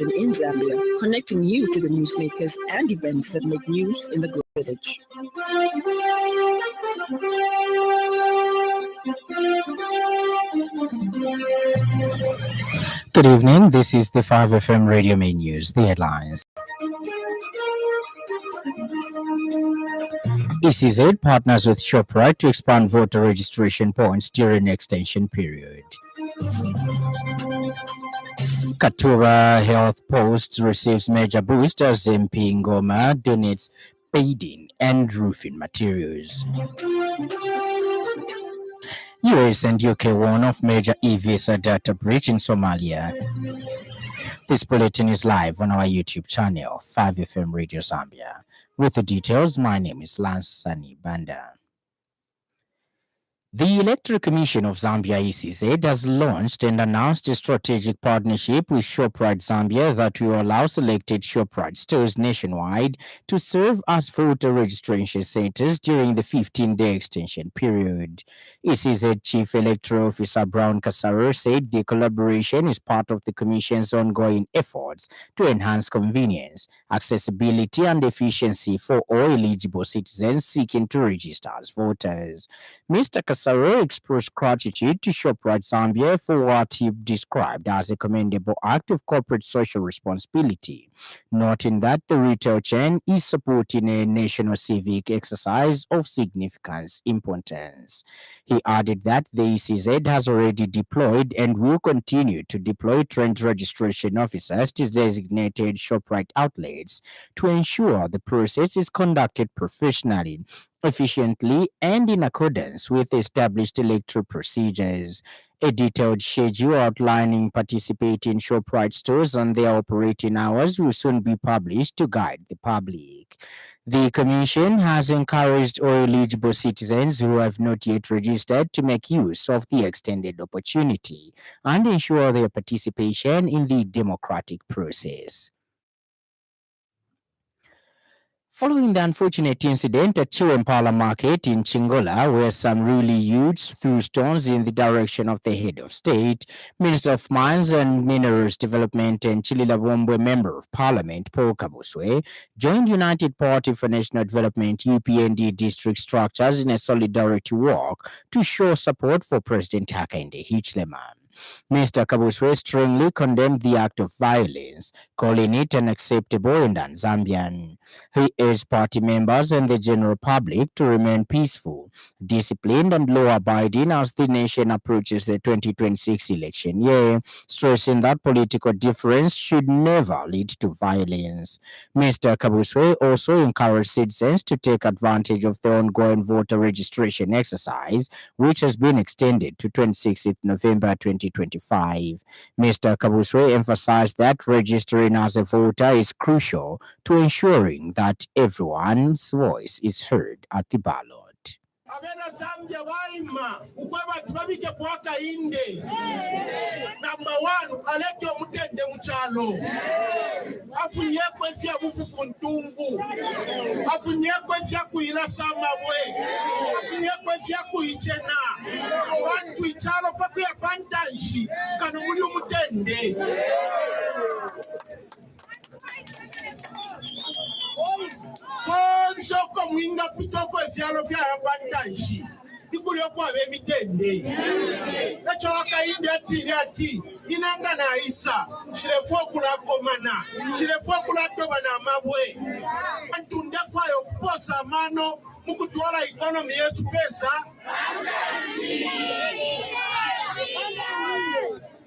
in Zambia, connecting you to the newsmakers and events that make news in the Great Village. Good evening. This is the 5FM Radio Main News. The headlines. ECZ partners with ShopRite to expand voter registration points during extension period. Katura Health Post receives major boost as MP Ngoma donates bedding and roofing materials. US and UK warn of major e-visa data breach in Somalia. This bulletin is live on our YouTube channel, 5FM Radio Zambia. With the details, my name is Lance Sannie. The Electoral Commission of Zambia ECZ has launched and announced a strategic partnership with ShopRite Zambia that will allow selected ShopRite stores nationwide to serve as voter registration centers during the 15-day extension period. ECZ Chief Electoral Officer Brown Kasaro said the collaboration is part of the Commission's ongoing efforts to enhance convenience, accessibility, and efficiency for all eligible citizens seeking to register as voters. Mr. Kasaro expressed gratitude to ShopRite Zambia for what he described as a commendable act of corporate social responsibility, noting that the retail chain is supporting a national civic exercise of significant importance. He added that the ECZ has already deployed and will continue to deploy trained registration officers to designated ShopRite outlets to ensure the process is conducted professionally, efficiently, and in accordance with established electoral procedures. A detailed schedule outlining participating ShopRite stores and their operating hours will soon be published to guide the public. The Commission has encouraged all eligible citizens who have not yet registered to make use of the extended opportunity and ensure their participation in the democratic process. Following the unfortunate incident at Chiwempala Market in Chingola, where some ruling youths threw stones in the direction of the head of state, Minister of Mines and Minerals Development and Chililabombwe Member of Parliament Paul Kabuswe joined United Party for National Development UPND district structures in a solidarity walk to show support for President Hakainde Hichilema. Mr. Kabuswe strongly condemned the act of violence, calling it unacceptable and un-Zambian. He urged party members and the general public to remain peaceful, disciplined, and law-abiding as the nation approaches the 2026 election year, stressing that political difference should never lead to violence. Mr. Kabuswe also encouraged citizens to take advantage of the ongoing voter registration exercise, which has been extended to 26th November 2025. Mr. Kabuswe emphasized that registering as a voter is crucial to ensuring that everyone's voice is heard at the ballot. Abena Zambia waima ukweba tubabike pwaka inde. Number 1 aleke omutende muchalo. Afunyekwe fya bufufu ntungu. Afunyekwe fya kuira samabwe. Afunyekwe fya kuichena. Wantu ichalo paku ya pantanshi kano muli umutende. Soko mwinga pitoko evyalo vya abandanshi nikulyo kwa bemitende echo wakainde ati inanga na isa chirefo kulakomana chirefo kulatoba na mabwe antu ndefayo kuposa mano mukutwala economy yetu pesa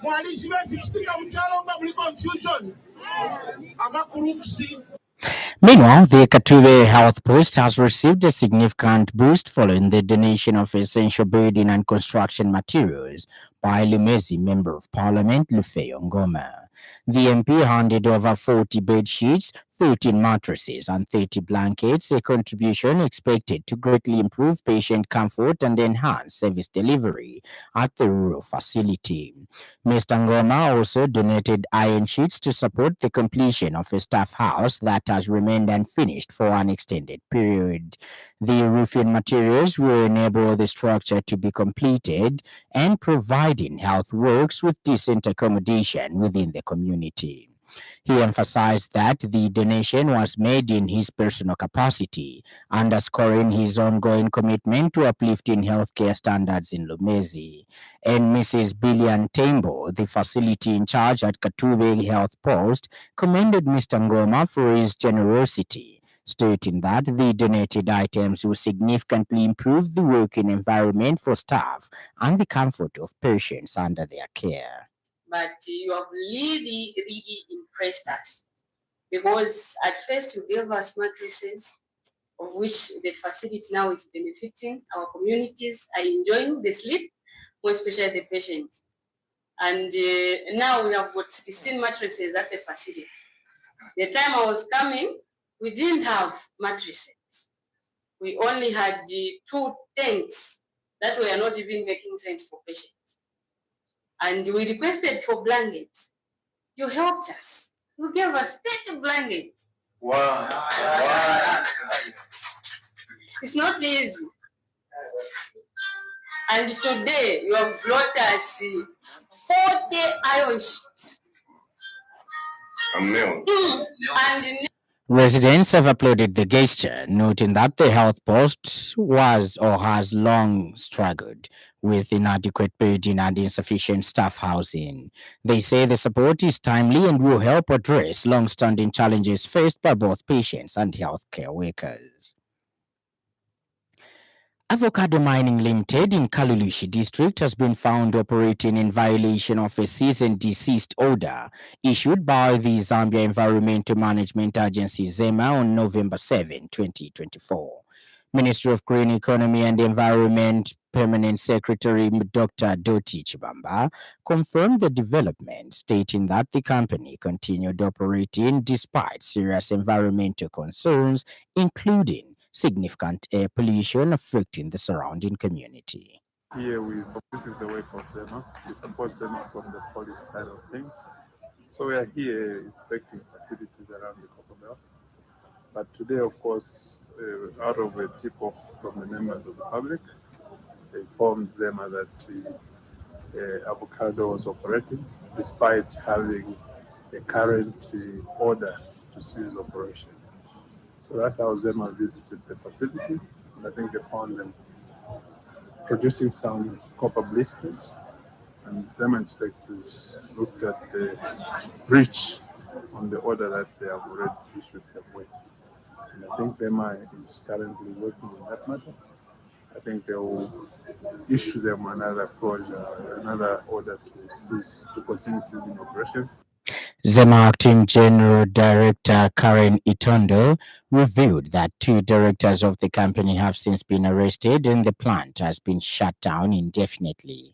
mwalishi befikitika mchalo nga muli confusion amakurukusi. Meanwhile, the Katube Health Post has received a significant boost following the donation of essential building and construction materials by Lumezi Member of Parliament Lufeyo Ngoma. The MP handed over 40 bed sheets, 13 mattresses, and 30 blankets, a contribution expected to greatly improve patient comfort and enhance service delivery at the rural facility. Mr. Ngoma also donated iron sheets to support the completion of a staff house that has remained unfinished for an extended period. The roofing materials will enable the structure to be completed and providing health works with decent accommodation within the community. He emphasized that the donation was made in his personal capacity, underscoring his ongoing commitment to uplifting healthcare standards in Lumezi. And Mrs. Billian Tembo, the facility in charge at Katube Health Post, commended Mr. Ngoma for his generosity, stating that the donated items will significantly improve the working environment for staff and the comfort of patients under their care. But you have really impressed us, because at first you gave us mattresses, of which the facility now is benefiting. Our communities are enjoying the sleep, more especially the patients. And now we have got 16 mattresses at the facility. The time I was coming, we didn't have mattresses. We only had the 2 tents that were not even making sense for patients. And we requested for blankets. You helped us. You gave us 30 blankets. Wow. It's not easy. And today you have brought us 40 iron sheets. And residents have applauded the gesture, noting that the health post was or has long struggled with inadequate bedding and insufficient staff housing. They say the support is timely and will help address long-standing challenges faced by both patients and healthcare workers. Avocado Mining Limited in Kalulushi district has been found operating in violation of a cease and desist order issued by the Zambia Environmental Management Agency ZEMA on November 7, 2024. Ministry of Green Economy and Environment Permanent Secretary Dr. Doti Chibamba confirmed the development, stating that the company continued operating despite serious environmental concerns, including significant air pollution affecting the surrounding community. Here this is the work of ZEMA. We support ZEMA from the police side of things. So we are here inspecting facilities around the Copper Belt. But today, of course, out of a tip-off from the members of the public, they informed ZEMA that the avocado was operating despite having a current order to cease operation. So that's how ZEMA visited the facility, and I think they found them producing some copper blisters, and ZEMA inspectors looked at the breach on the order that they have already issued halfway. And I think ZEMA is currently working on that matter. I think they will issue them another order to continue ceasing operations. ZEMA Acting General Director Karen Itondo revealed that 2 directors of the company have since been arrested and the plant has been shut down indefinitely.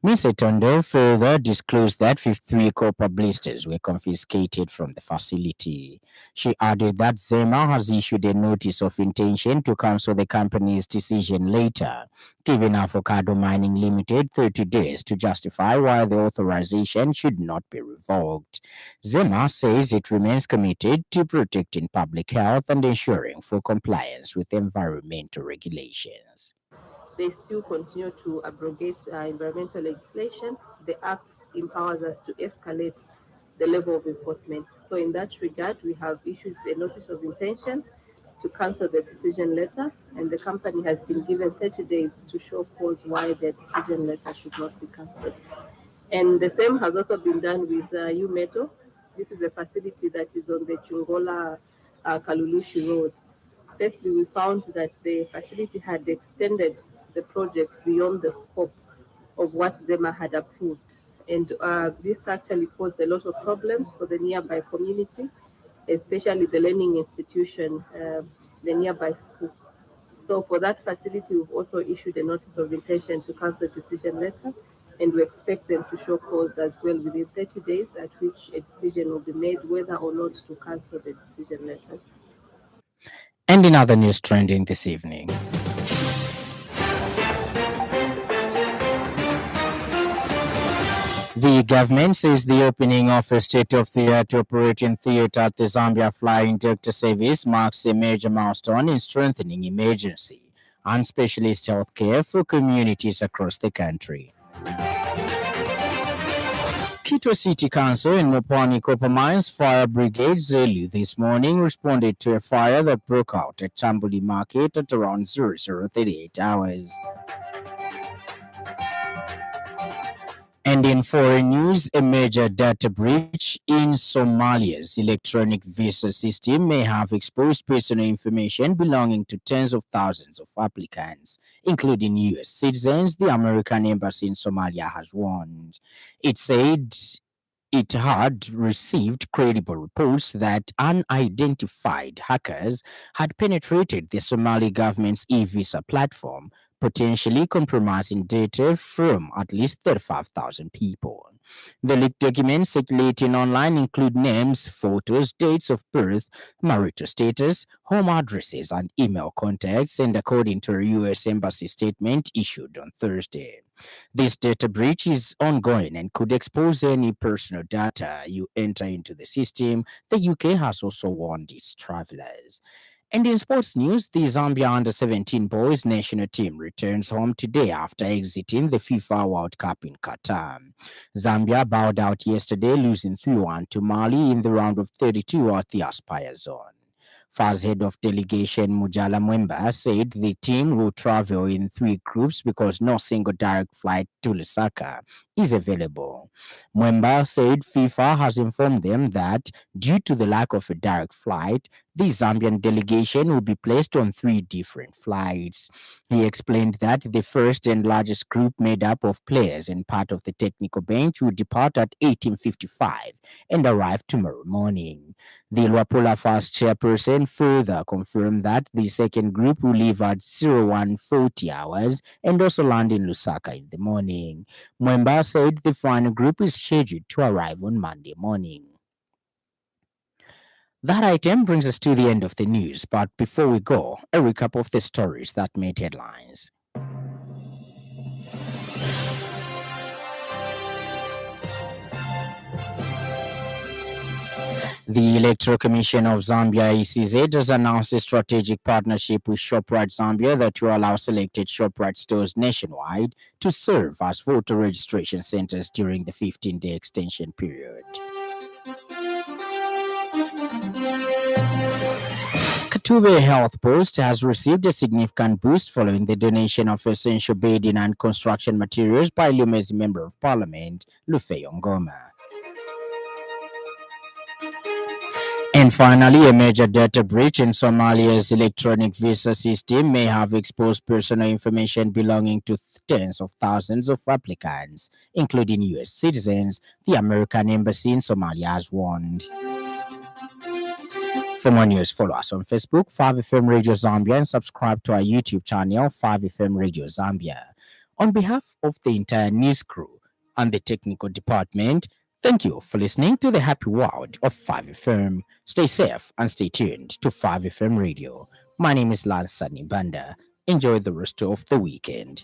Ms. Itondo further disclosed that 53 copper blisters were confiscated from the facility. She added that ZEMA has issued a notice of intention to cancel the company's decision later, giving Avocado Mining Limited 30 days to justify why the authorization should not be revoked. ZEMA says it remains committed to protecting public health and ensuring full compliance with environmental regulations. They still continue to abrogate environmental legislation. The Act empowers us to escalate the level of enforcement. So in that regard, we have issued a notice of intention to cancel the decision letter, and the company has been given 30 days to show cause why the decision letter should not be cancelled. And the same has also been done with U-Metal. This is a facility that is on the Chungola Kalulushi Road. Firstly, we found that the facility had extended the project beyond the scope of what ZEMA had approved. And this actually caused a lot of problems for the nearby community, especially the learning institution, the nearby school. So for that facility, we've also issued a notice of intention to cancel decision letter, and we expect them to show cause as well within 30 days, at which a decision will be made whether or not to cancel the decision letters. And in other news trending this evening, the government says the opening of a state-of-the-art operating theatre at the Zambia Flying Doctor Service marks a major milestone in strengthening emergency and specialist healthcare for communities across the country. Quito City Council and Mopani Copper Mines Fire Brigades early this morning responded to a fire that broke out at Chambuli Market at around 0038 hours. And in foreign news, a major data breach in Somalia's electronic visa system may have exposed personal information belonging to tens of thousands of applicants, including U.S. citizens, the American embassy in Somalia has warned. It said it had received credible reports that unidentified hackers had penetrated the Somali government's e-visa platform, potentially compromising data from at least 35,000 people. The leaked documents circulating online include names, photos, dates of birth, marital status, home addresses, and email contacts, and according to a U.S. Embassy statement issued on Thursday. This data breach is ongoing and could expose any personal data you enter into the system. The UK has also warned its travelers. And in sports news, the Zambia under-17 boys national team returns home today after exiting the FIFA World Cup in Qatar. Zambia bowed out yesterday, losing 3-1 to Mali in the round of 32 at the Aspire zone. FAS head of delegation Mujala Mwemba said the team will travel in 3 groups because no single direct flight to Lusaka is available. Mwemba said FIFA has informed them that due to the lack of a direct flight, the Zambian delegation will be placed on 3 different flights. He explained that the first and largest group made up of players and part of the technical bench will depart at 18:55 and arrive tomorrow morning. The Luapula FAS chairperson further confirmed that the second group will leave at 0140 hours and also land in Lusaka in the morning. Mwemba said the final group is scheduled to arrive on Monday morning. That item brings us to the end of the news, but before we go, a recap of the stories that made headlines. The Electoral Commission of Zambia ECZ has announced a strategic partnership with ShopRite Zambia that will allow selected ShopRite stores nationwide to serve as voter registration centers during the 15-day extension period. Katube Health Post has received a significant boost following the donation of essential bedding and construction materials by Lumezi Member of Parliament, Lufeyo Ngoma. And finally, a major data breach in Somalia's electronic visa system may have exposed personal information belonging to tens of thousands of applicants, including U.S. citizens, the American embassy in Somalia has warned. For more news, follow us on Facebook, 5FM Radio Zambia, and subscribe to our YouTube channel, 5FM Radio Zambia. On behalf of the entire news crew and the technical department, thank you for listening to the happy world of 5FM. Stay safe and stay tuned to 5FM Radio. My name is Lance Sannie. Enjoy the rest of the weekend.